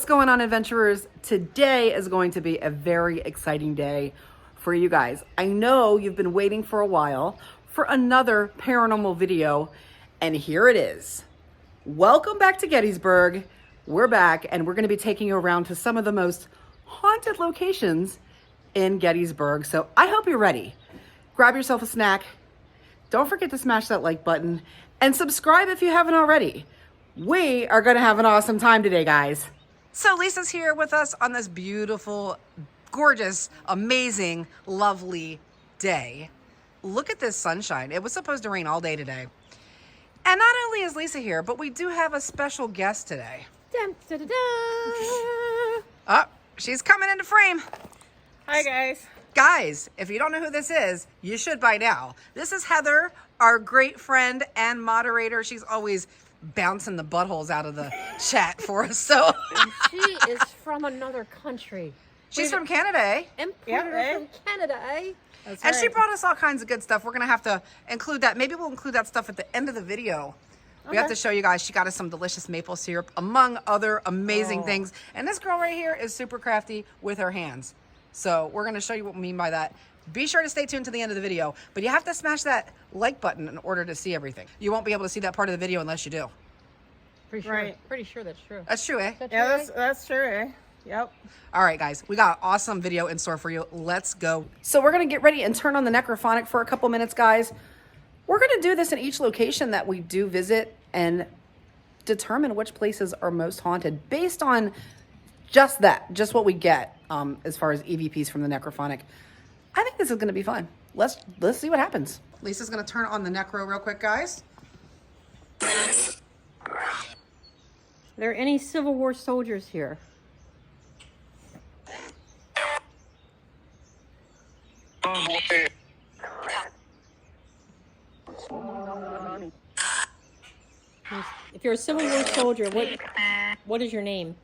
going on, adventurers? Today is going to be a very exciting day for you guys. I know you've been waiting for a while for another paranormal video, and here it is. Welcome back to Gettysburg. We're back, and we're going to be taking you around to some of the most haunted locations in Gettysburg. So I hope you're ready. Grab yourself a snack. Don't forget to smash that like button and subscribe if you haven't already. We are going to have an awesome time today, guys. So Lisa's here with us on this beautiful, gorgeous, amazing, lovely day. Look at this sunshine. It was supposed to rain all day today. And not only is Lisa here, but we do have a special guest today. Dun, dun, dun, dun. Oh, she's coming into frame. Hi, guys. Guys, if you don't know who this is, you should by now. This is Heather, our great friend and moderator. She's always bouncing the buttholes out of the chat for us. So She is from another country. she's from Canada, eh? Importer from Canada, eh? That's and right. She brought us all kinds of good stuff. We're going to have to include that. Maybe we'll include that stuff at the end of the video. We have to show you guys. She got us some delicious maple syrup, among other amazing things. And this girl right here is super crafty with her hands. So we're going to show you what we mean by that. Be sure to stay tuned to the end of the video. But you have to smash that like button in order to see everything. You won't be able to see that part of the video unless you do. Pretty sure. Right. Pretty sure that's true. That's true, eh? That's true, eh? Yep. All right, guys, we got an awesome video in store for you. Let's go. So we're going to get ready and turn on the necrophonic for a couple minutes, guys. We're going to do this in each location that we do visit and determine which places are most haunted based on just what we get as far as EVPs from the necrophonic. I think this is going to be fun. Let's see what happens. Lisa's going to turn on the necro real quick, guys. Are there any Civil War soldiers here? If you're a Civil War soldier, what is your name?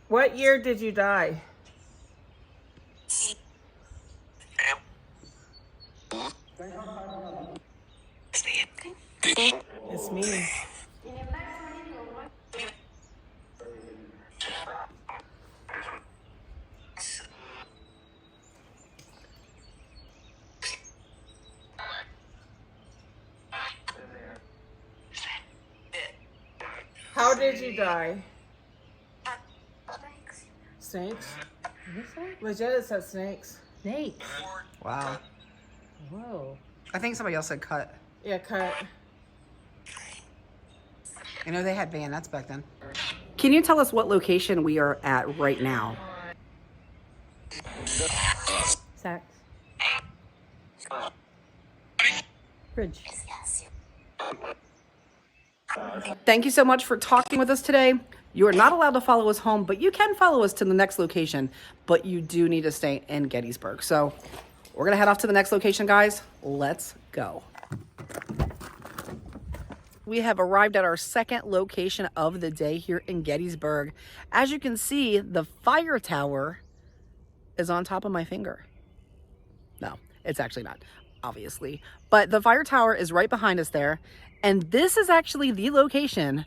What year did you die? It's me. How did you die? Snakes? Legit, it said snakes. Snakes. Wow. Whoa. I think somebody else said cut. Yeah, cut. You know, they had bayonets back then. Can you tell us what location we are at right now? Sex. Bridge. Thank you so much for talking with us today. You are not allowed to follow us home, but you can follow us to the next location. But you do need to stay in Gettysburg. So we're going to head off to the next location, guys. Let's go. We have arrived at our second location of the day here in Gettysburg. As you can see, the fire tower is on top of my finger. No, it's actually not, obviously. But the fire tower is right behind us there. And this is actually the location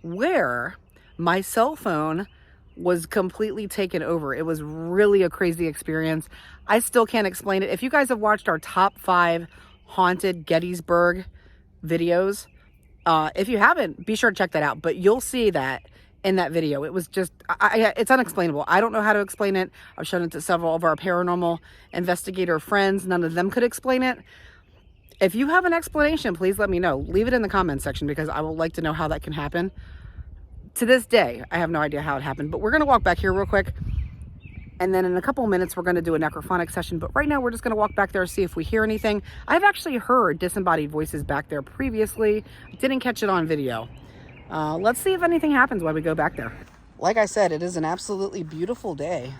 where my cell phone was completely taken over. It was really a crazy experience. I still can't explain it. If you guys have watched our top 5 haunted Gettysburg videos, if you haven't, be sure to check that out. But you'll see that in that video. It was just, it's unexplainable. I don't know how to explain it. I've shown it to several of our paranormal investigator friends. None of them could explain it. If you have an explanation, please let me know. Leave it in the comments section because I would like to know how that can happen. To this day, I have no idea how it happened, but we're going to walk back here real quick. And then in a couple of minutes, we're going to do a necrophonic session. But right now, we're just going to walk back there and see if we hear anything. I've actually heard disembodied voices back there previously. Didn't catch it on video. Let's see if anything happens while we go back there. Like I said, it is an absolutely beautiful day.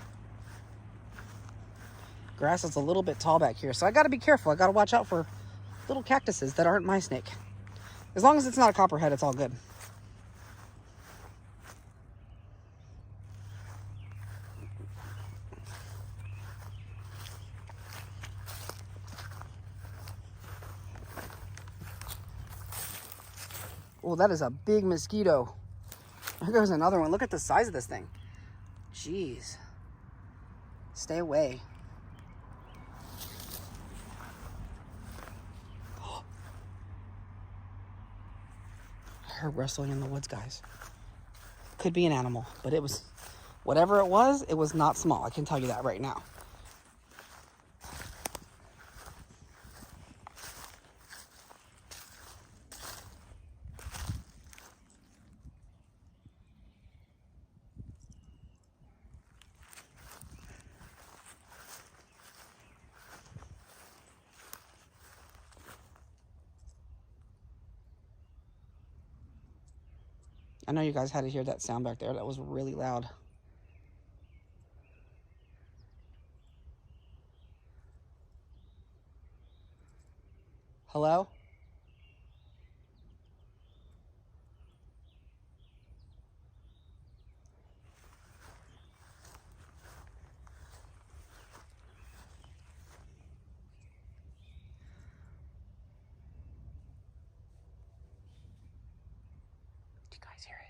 Grass is a little bit tall back here, so I got to be careful. I got to watch out for little cactuses that aren't my snake. As long as it's not a copperhead, it's all good. Oh, that is a big mosquito. Here goes another one. Look at the size of this thing. Jeez. Stay away. I heard rustling in the woods, guys. Could be an animal, but it was, whatever it was not small. I can tell you that right now. I know you guys had to hear that sound back there. That was really loud. Hello? Did you guys hear it?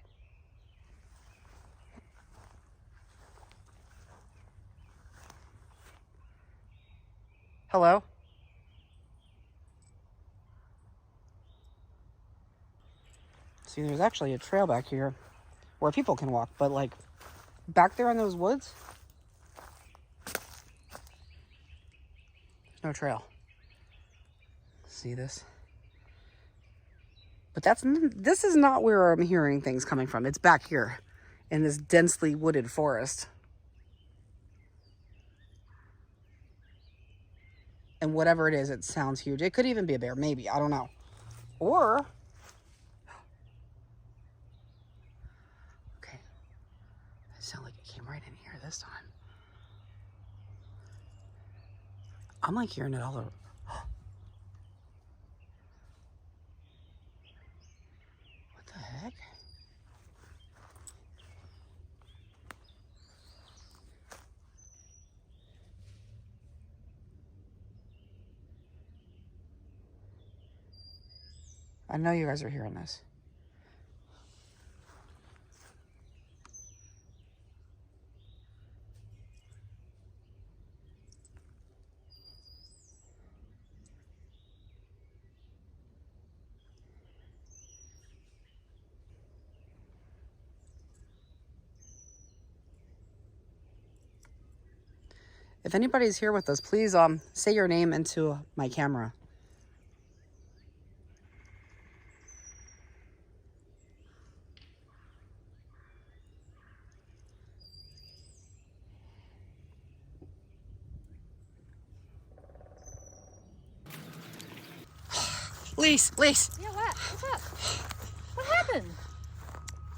Hello? See, there's actually a trail back here where people can walk, but like back there in those woods, there's no trail. See this? But this is not where I'm hearing things coming from. It's back here in this densely wooded forest. And whatever it is, it sounds huge. It could even be a bear, maybe. I don't know. Or, okay, it sounded like it came right in here this time. I'm like hearing it all over. What the heck? I know you guys are hearing this. If anybody's here with us, please say your name into my camera. Lise. Yeah, what? What's up? What happened?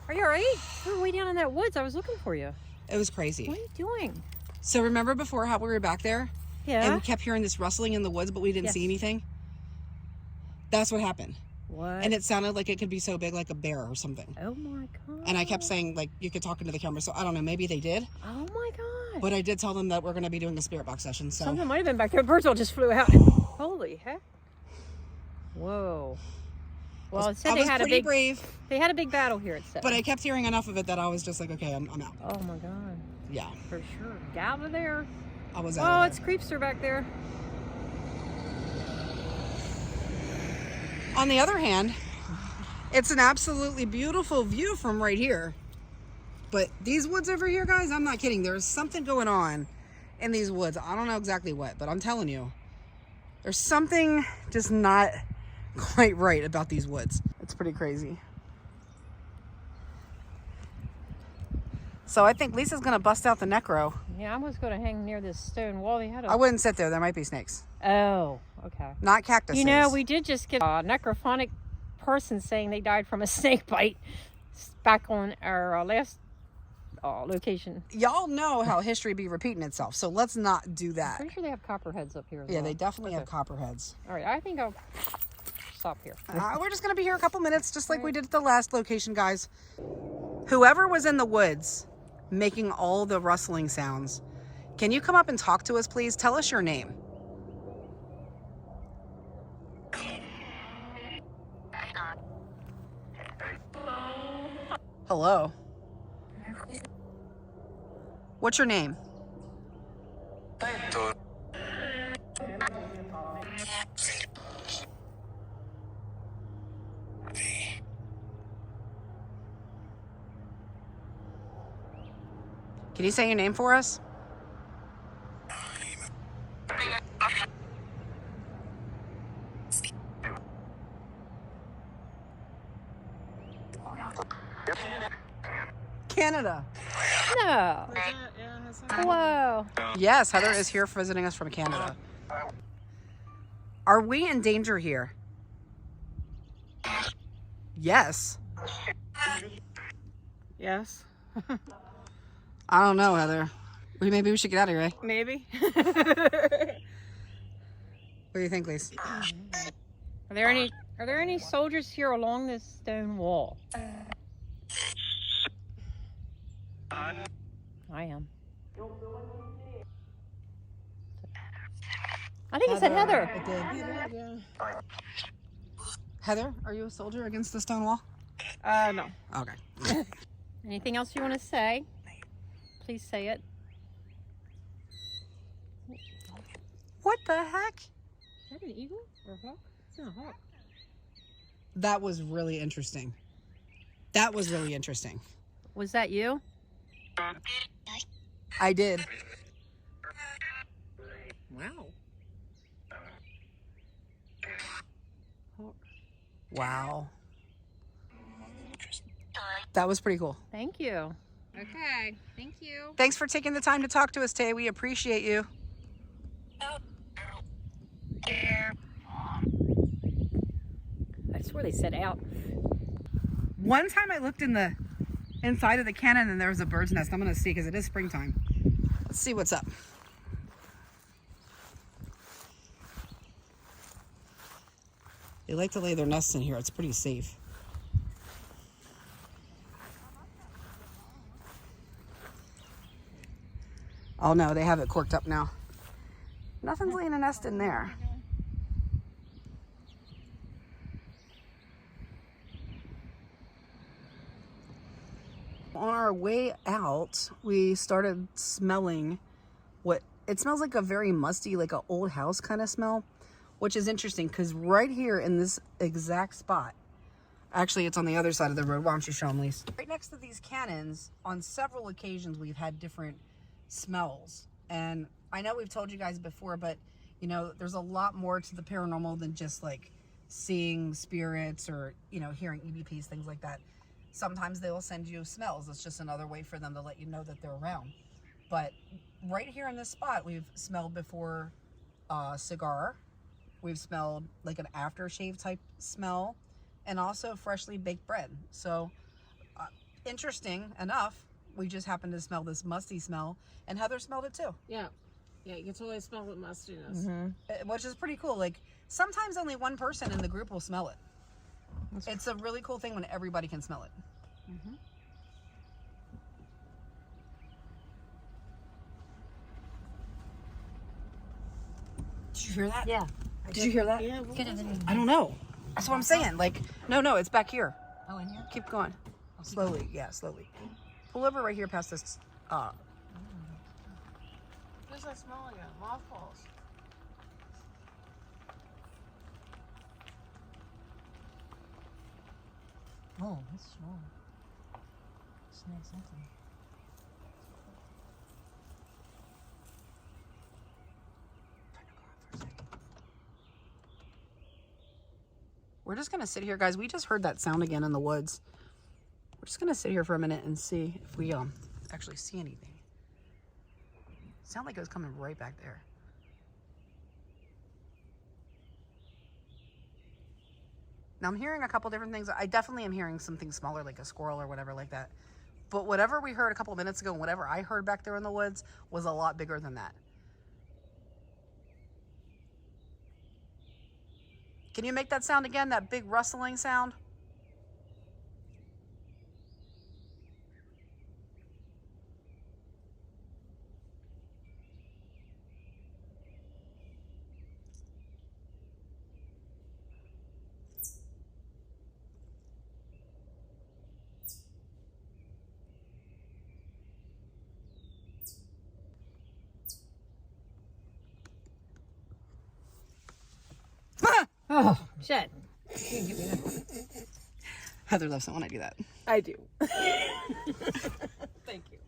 Are you alright? You were way down in that woods. I was looking for you. It was crazy. What are you doing? So remember before how we were back there? Yeah. And we kept hearing this rustling in the woods, but we didn't see anything? That's what happened. What? And it sounded like it could be so big, like a bear or something. Oh my god. And I kept saying, like, you could talk into the camera. So I don't know, maybe they did. Oh my god. But I did tell them that we're going to be doing a spirit box session. So Something might have been back there. Birds all just flew out. Holy heck. Whoa. Well, it said I was pretty brave. They had a big battle here, it said. But I kept hearing enough of it that I was just like, okay, I'm out. Oh my god. Yeah. For sure. Get out of there. I was out. Oh, of it's there. Creepster back there. On the other hand, it's an absolutely beautiful view from right here. But these woods over here, guys, I'm not kidding. There's something going on in these woods. I don't know exactly what, but I'm telling you, there's something just not quite right about these woods. It's pretty crazy. So I think Lisa's gonna bust out the necro. Yeah, I was going to hang near this stone wall. They had I wouldn't sit there. There might be snakes. Oh, okay. Not cactuses. You know, we did just get a necrophonic person saying they died from a snake bite back on our last location. Y'all know how history be repeating itself, so let's not do that. Pretty sure they have copperheads up here as Yeah, well. they definitely have Okay. copperheads. All right, I think I'll stop here. We're just going to be here a couple minutes, just like we did at the last location, guys. Whoever was in the woods making all the rustling sounds, can you come up and talk to us, please? Tell us your name. Hello. What's your name? Can you say your name for us? Canada. No. Was that, yeah, that's not- Hello. Yes, Heather is here visiting us from Canada. Are we in danger here? Yes. Yes. I don't know, Heather. Maybe we should get out of here, eh? Maybe. What do you think, Lise? Are there any soldiers here along this stone wall? I am. I think it said Heather. It did. Yeah. Heather, are you a soldier against the stone wall? No. Okay. Anything else you want to say? Please say it. What the heck? Is that an eagle or a hawk? It's not a hawk. That was really interesting. That was really interesting. Was that you? I did. Wow. Wow. That was pretty cool. Thank you. Okay. Thank you. Thanks for taking the time to talk to us, Tay. We appreciate you. I swear they said out. One time I looked in the inside of the cannon and there was a bird's nest. I'm going to see because it is springtime. Let's see what's up. They like to lay their nests in here. It's pretty safe. Oh no, they have it corked up now. Nothing's laying a nest in there. On our way out, we started smelling what it smells like, a very musty, like an old house kind of smell, which is interesting because right here in this exact spot, actually it's on the other side of the road. Why don't you show them, Lise? Right next to these cannons, on several occasions we've had different smells. And I know we've told you guys before, but you know, there's a lot more to the paranormal than just like seeing spirits or, you know, hearing EVPs, things like that. Sometimes they will send you smells. It's just another way for them to let you know that they're around. But right here in this spot, we've smelled before cigar. We've smelled like an aftershave type smell, and also freshly baked bread. So interesting enough, we just happened to smell this musty smell, and Heather smelled it too. Yeah. Yeah, you can totally smell the mustiness. Which is pretty cool. Like sometimes only one person in the group will smell it. It's a really cool thing when everybody can smell it. Did you hear that? Yeah. Did you hear that? Yeah. I don't know. That's what I'm saying. Like, no, it's back here. Oh, in here? Keep going. Slowly, yeah, slowly. Pull over right here past this. What does that smell like? Mothballs. Oh, that's strong. Smells something. We're just gonna sit here, guys. We just heard that sound again in the woods. We're just gonna sit here for a minute and see if we actually see anything. Sound like it was coming right back there. Now I'm hearing a couple different things. I definitely am hearing something smaller, like a squirrel or whatever like that. But whatever we heard a couple of minutes ago and whatever I heard back there in the woods was a lot bigger than that. Can you make that sound again, that big rustling sound? Shed. You can give me that. Heather loves it when I do that. I do. Thank you.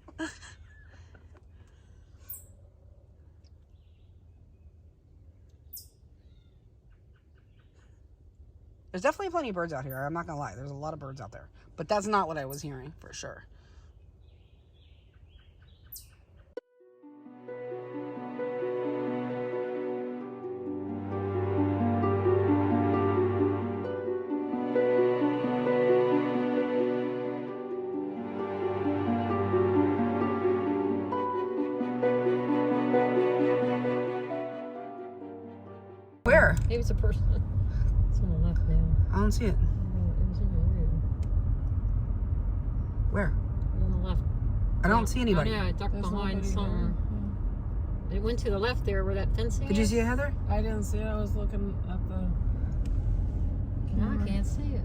There's definitely plenty of birds out here. I'm not gonna lie. There's a lot of birds out there. But that's not what I was hearing, for sure. Where? Maybe it's a person. It's on the left now. I don't see it. Oh, it was in the room. Where? On the left. I don't see anybody. Oh, yeah, it ducked There's behind nobody something. It went to the left there where that fencing Did is. you see it, Heather? I didn't see it. I was looking at the. No, I can't see it.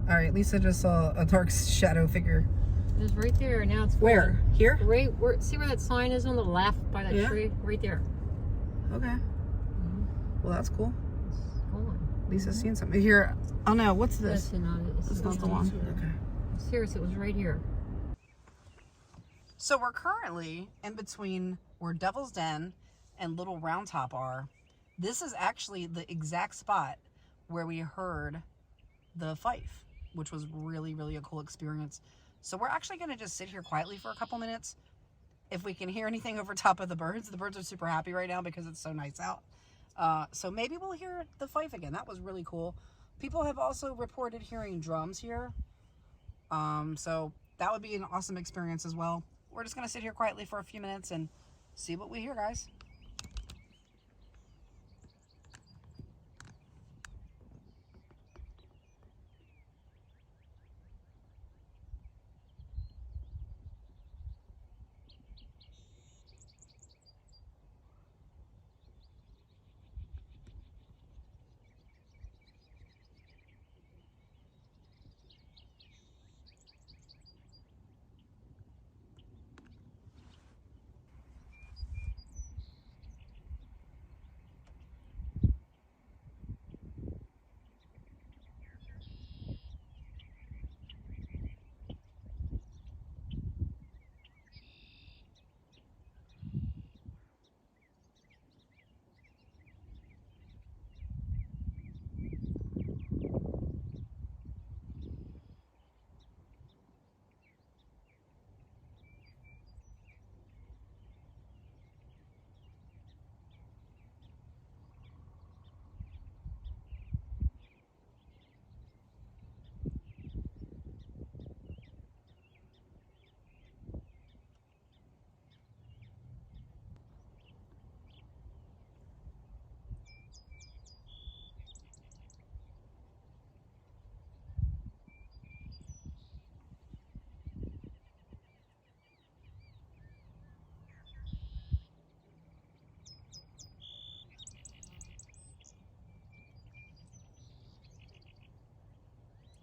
All right, Lisa just saw a dark shadow figure. It was right there. Now it's Where? gone. Here? Right where? See where that sign is on the left by that Yeah. tree? Right there. Okay. Well, that's cool. It's gone. Lisa's seen something. Here. Oh no, what's this? That's not it. It's not the one. Okay. Serious, it was right here. So we're currently in between where Devil's Den and Little Round Top are. This is actually the exact spot where we heard the fife, which was really, really a cool experience. So we're actually going to just sit here quietly for a couple minutes. If we can hear anything over top of the birds are super happy right now because it's so nice out. So maybe we'll hear the fife again. That was really cool. People have also reported hearing drums here. So that would be an awesome experience as well. We're just going to sit here quietly for a few minutes and see what we hear, guys.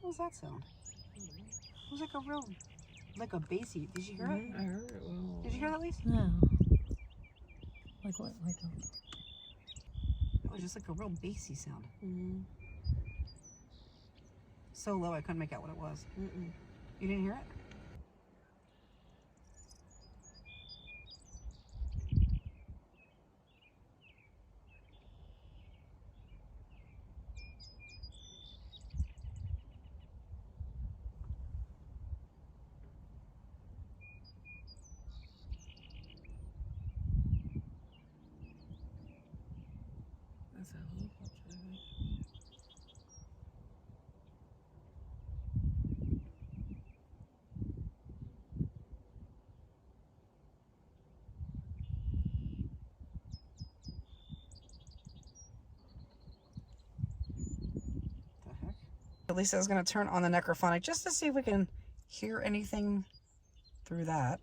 What was that sound? It was like a bassy. Did you hear it? I heard it. Well, Did you hear that, Lisa? No. Like what? Like a... It was just like a real bassy sound. mm-hmm. So low I couldn't make out what it was. Mm-mm. You didn't hear it? That's a helicopter, I think. The heck? Lisa is going to turn on the necrophonic just to see if we can hear anything through that.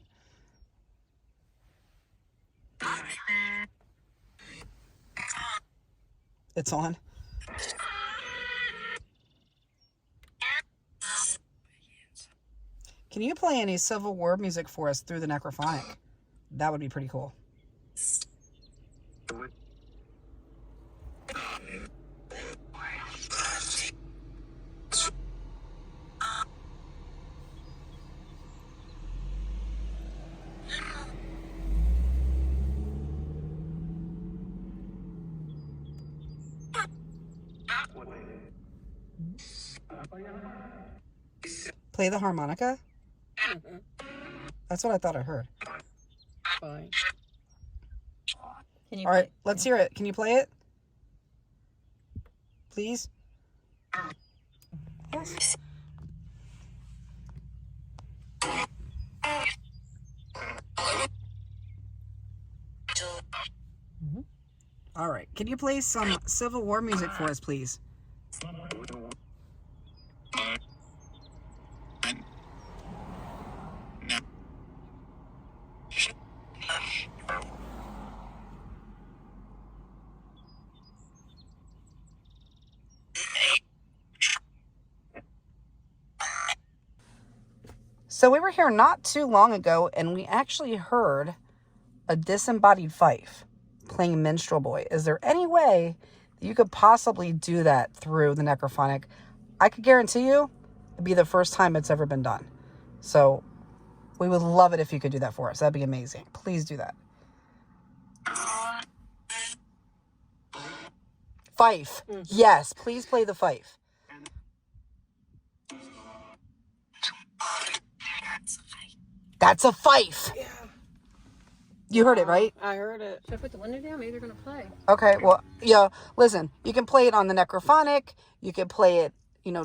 It's on. Can you play any Civil War music for us through the necrophonic? That would be pretty cool. Play the harmonica? Mhm. That's what I thought I heard. Fine. Can you All right, play? let's hear it. Can you play it? Please? Yes. All right. Can you play some Civil War music for us, please? So we were here not too long ago, and we actually heard a disembodied fife playing Minstrel Boy. Is there any way that you could possibly do that through the necrophonic? I could guarantee you it'd be the first time it's ever been done. So we would love it if you could do that for us. That'd be amazing. Please do that. Fife. Mm-hmm. Yes, please play the fife. That's a fife. Yeah. You heard it, right? I heard it. Should I put the window down? Maybe they're gonna play. Okay, well, yeah, listen, you can play it on the necrophonic. You can play it,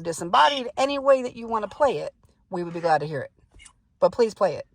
disembodied. Any way that you want to play it, we would be glad to hear it. But please play it.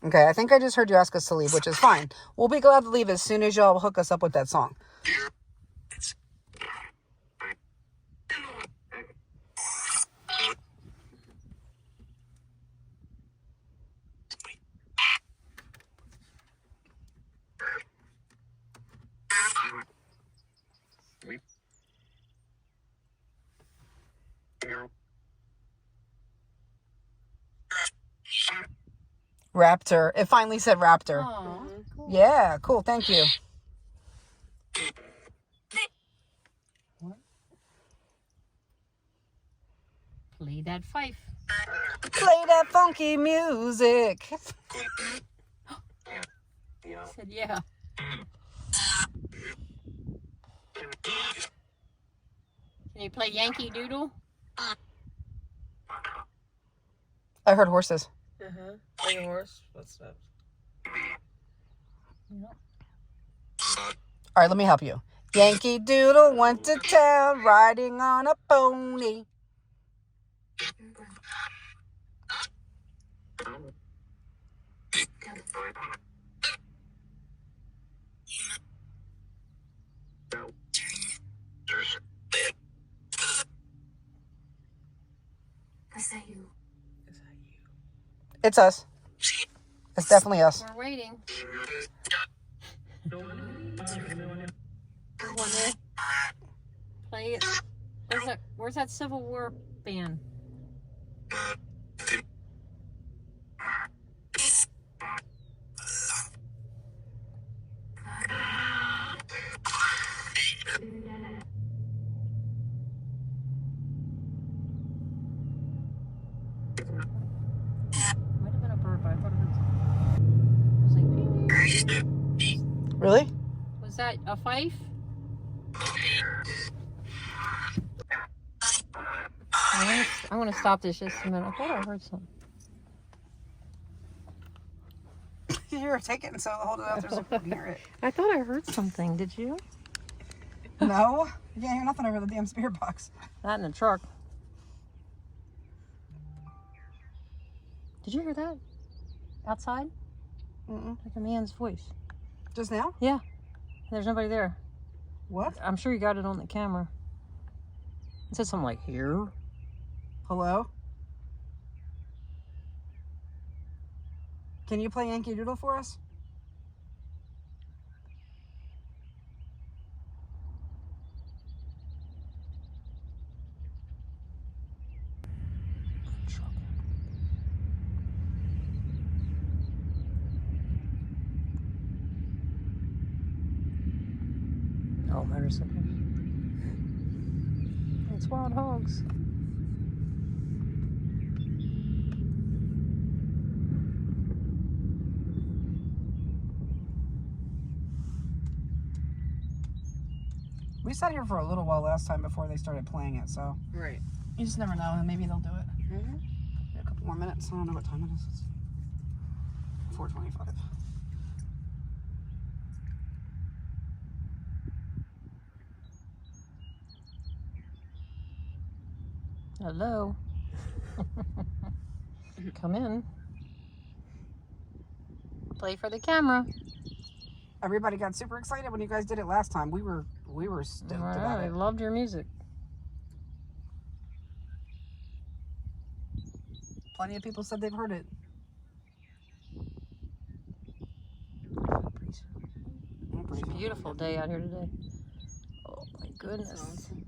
Okay, I think I just heard you ask us to leave, which is fine. We'll be glad to leave as soon as y'all hook us up with that song. Raptor. It finally said Raptor. Oh, cool. Yeah, cool. Thank you. Play that fife. Play that funky music. Said yeah. Can you play Yankee Doodle? I heard horses. Uh-huh. Like a horse footsteps. Yep. All right, let me help you. Yankee Doodle went to town riding on a pony. Is that you? Is that you? It's us. It's definitely us. We're waiting. Play it. Where's that Civil War band? Might have been a bird, but I thought it was like, Really? was that a fife? I'm gonna stop this just a minute. I thought I heard something. Here, take it and so hold it out there so people can hear it. I thought I heard something. Did you? No? You can't hear nothing over the damn spirit box. Not in the truck. Did you hear that? Outside? Mm-mm. Like a man's voice. Just now? Yeah. There's nobody there. What? I'm sure you got it on the camera. It said something like, here. Hello? Can you play Yankee Doodle for us? Oh, motorcycles. It's wild hogs. We sat here for a little while last time before they started playing it, so Right. you just never know, and maybe they'll do it. Mm-hmm. A couple more minutes. I don't know what time it is. It's 4:25. Hello. Come in. Play for the camera. Everybody got super excited when you guys did it last time. We were stoked about I it. loved your music. Plenty of people said they've heard it. It's a beautiful day out here today. Oh my goodness. Awesome.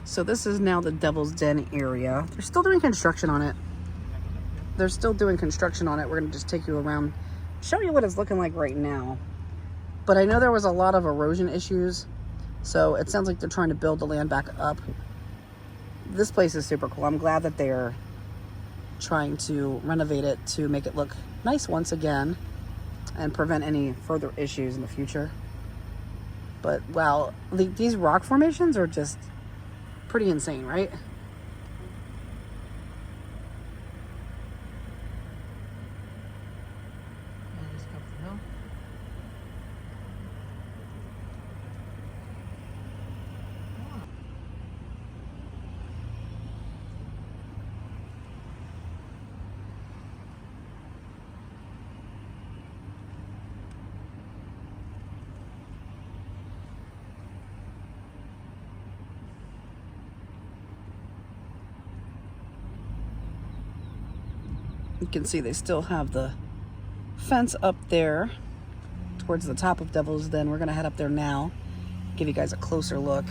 So this is now the Devil's Den area. They're still doing construction on it. We're going to just take you around, show you what it's looking like right now. But I know there was a lot of erosion issues, so it sounds like they're trying to build the land back up. This place is super cool. I'm glad that they're trying to renovate it to make it look nice once again and prevent any further issues in the future. But wow, these rock formations are just pretty insane, right? You can see they still have the fence up there towards the top of Devil's Den. We're going to head up there now, give you guys a closer look.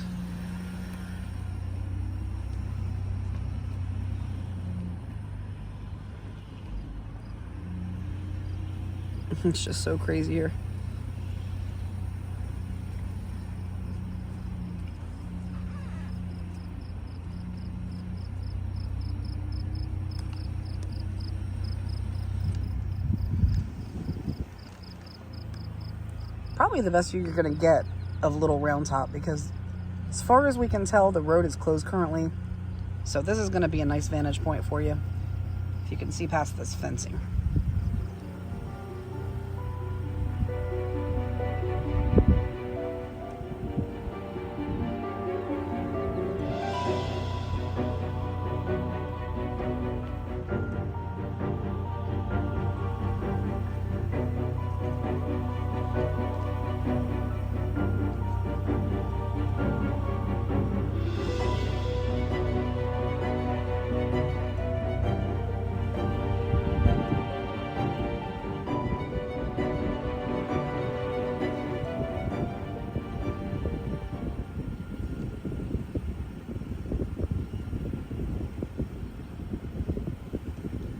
It's just so crazy here. Probably the best view you're going to get of Little Round Top, because as far as we can tell, the road is closed currently. So this is going to be a nice vantage point for you if you can see past this fencing.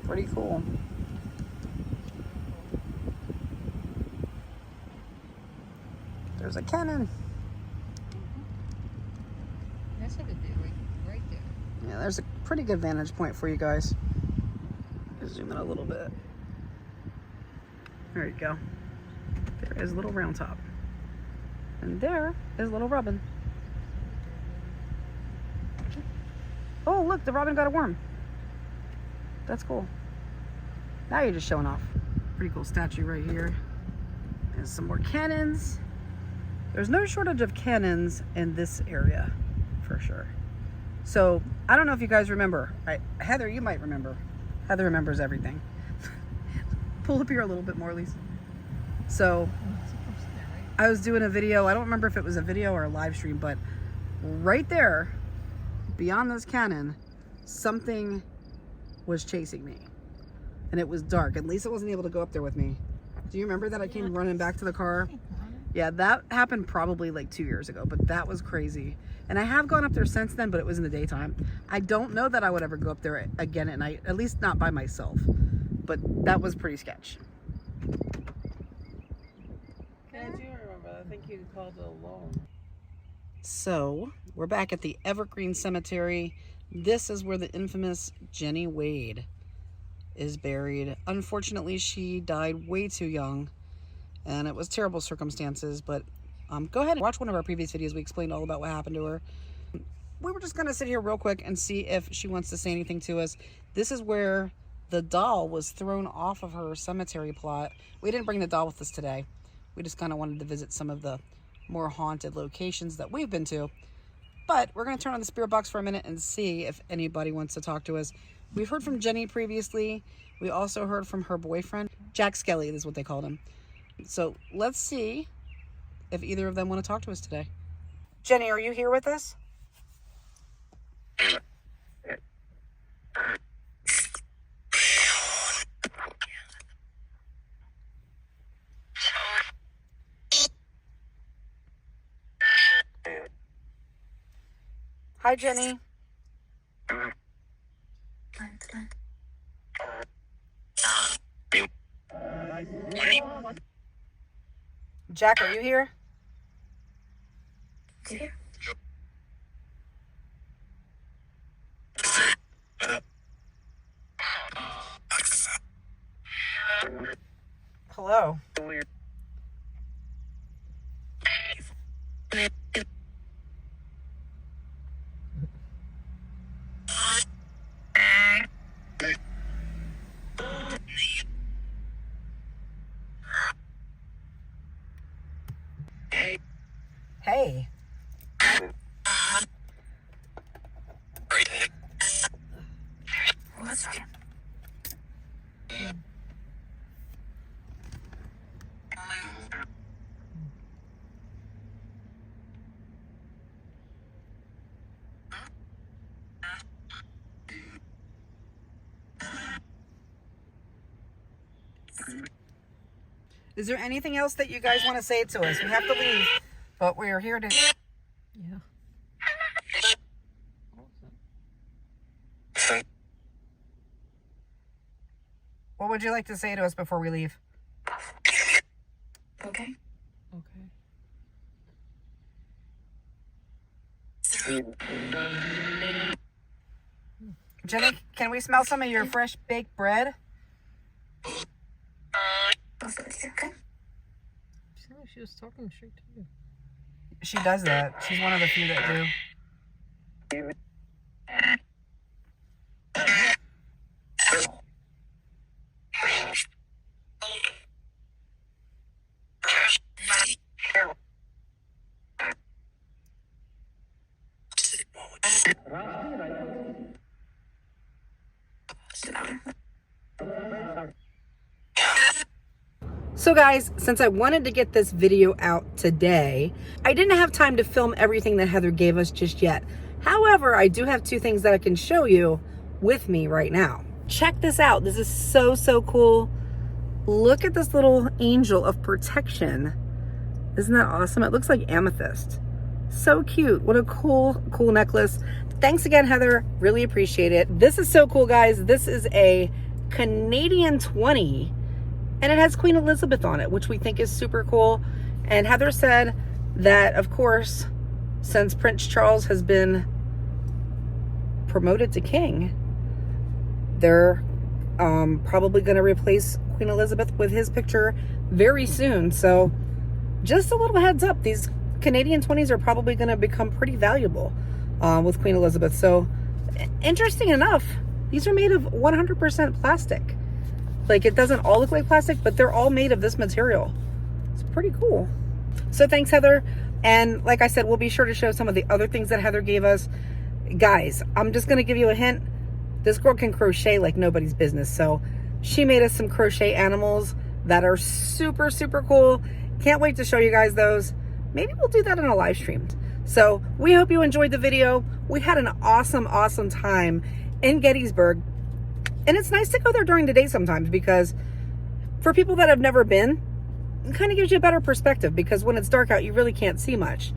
Pretty cool. There's a cannon. That's like a view right there. Yeah, there's a pretty good vantage point for you guys. Just zoom in a little bit. There you go. There is Little Round Top. And there is Little Robin. Oh, look, the robin got a worm. That's cool. Now you're just showing off. Pretty cool statue right here. There's some more cannons. There's no shortage of cannons in this area, for sure. So, I don't know if you guys remember. Heather, you might remember. Heather remembers everything. Pull up here a little bit more, Lisa. So, I was doing a video. I don't remember if it was a video or a live stream, but right there, beyond this cannon, something was chasing me. And it was dark. And Lisa wasn't able to go up there with me. Do you remember that I came running back to the car? Yeah, that happened probably like 2 years ago, but that was crazy. And I have gone up there since then, but it was in the daytime. I don't know that I would ever go up there again at night, at least not by myself. But that was pretty sketch. I do remember. I think you called it alone. So, we're back at the Evergreen Cemetery. This is where the infamous Jenny Wade is buried. Unfortunately, she died way too young, and it was terrible circumstances, but go ahead and watch one of our previous videos. We explained all about what happened to her. We were just going to sit here real quick and see if she wants to say anything to us. This is where the doll was thrown off of her cemetery plot. We didn't bring the doll with us today. We just kind of wanted to visit some of the more haunted locations that we've been to. But we're going to turn on the spirit box for a minute and see if anybody wants to talk to us. We've heard from Jenny previously. We also heard from her boyfriend, Jack Skelly is what they called him. So let's see if either of them want to talk to us today. Jenny, are you here with us? Hi, Jenny. Jack, are you here? Hello. Hey. Is there anything else that you guys want to say to us? We have to leave, but we're here to... Yeah. What would you like to say to us before we leave? Okay. Jenny, can we smell some of your fresh baked bread? She sounded like she was talking straight to you. She does that. She's one of the few that do. So guys, since I wanted to get this video out today, I didn't have time to film everything that Heather gave us just yet. However, I do have two things that I can show you with me right now. Check this out. This is so, so cool. Look at this little angel of protection. Isn't that awesome? It looks like amethyst. So cute. What a cool, cool necklace. Thanks again, Heather. Really appreciate it. This is so cool, guys. This is a Canadian 20. And it has Queen Elizabeth on it, which we think is super cool. And Heather said that, of course, since Prince Charles has been promoted to king, they're probably going to replace Queen Elizabeth with his picture very soon. So just a little heads up, these Canadian 20s are probably going to become pretty valuable with Queen Elizabeth. So interesting enough, these are made of 100% plastic. Like, it doesn't all look like plastic, but they're all made of this material. It's pretty cool. So thanks, Heather. And like I said, we'll be sure to show some of the other things that Heather gave us. Guys, I'm just going to give you a hint. This girl can crochet like nobody's business. So she made us some crochet animals that are super, super cool. Can't wait to show you guys those. Maybe we'll do that in a live stream. So we hope you enjoyed the video. We had an awesome, awesome time in Gettysburg. And it's nice to go there during the day sometimes, because for people that have never been, it kind of gives you a better perspective, because when it's dark out, you really can't see much.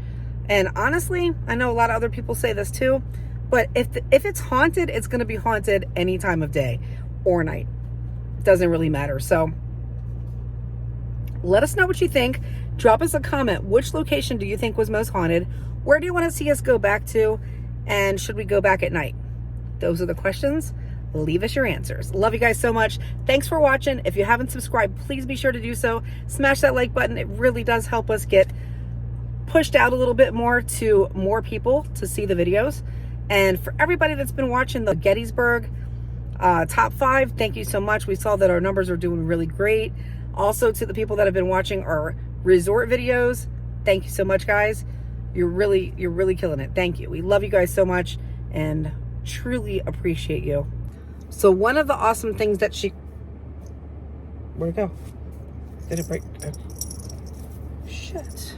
And honestly, I know a lot of other people say this too, but if it's haunted, it's going to be haunted any time of day or night. It doesn't really matter. So let us know what you think. Drop us a comment. Which location do you think was most haunted? Where do you want to see us go back to? And should we go back at night? Those are the questions. Leave us your answers. Love you guys so much. Thanks for watching. If you haven't subscribed, please be sure to do so. Smash that like button. It really does help us get pushed out a little bit more to more people to see the videos. And for everybody that's been watching the Gettysburg top 5, thank you so much. We saw that our numbers are doing really great. Also, to the people that have been watching our resort videos, thank you so much, guys. You're really killing it. Thank you. We love you guys so much and truly appreciate you. So one of the awesome things that where'd it go? Did it break? Shit.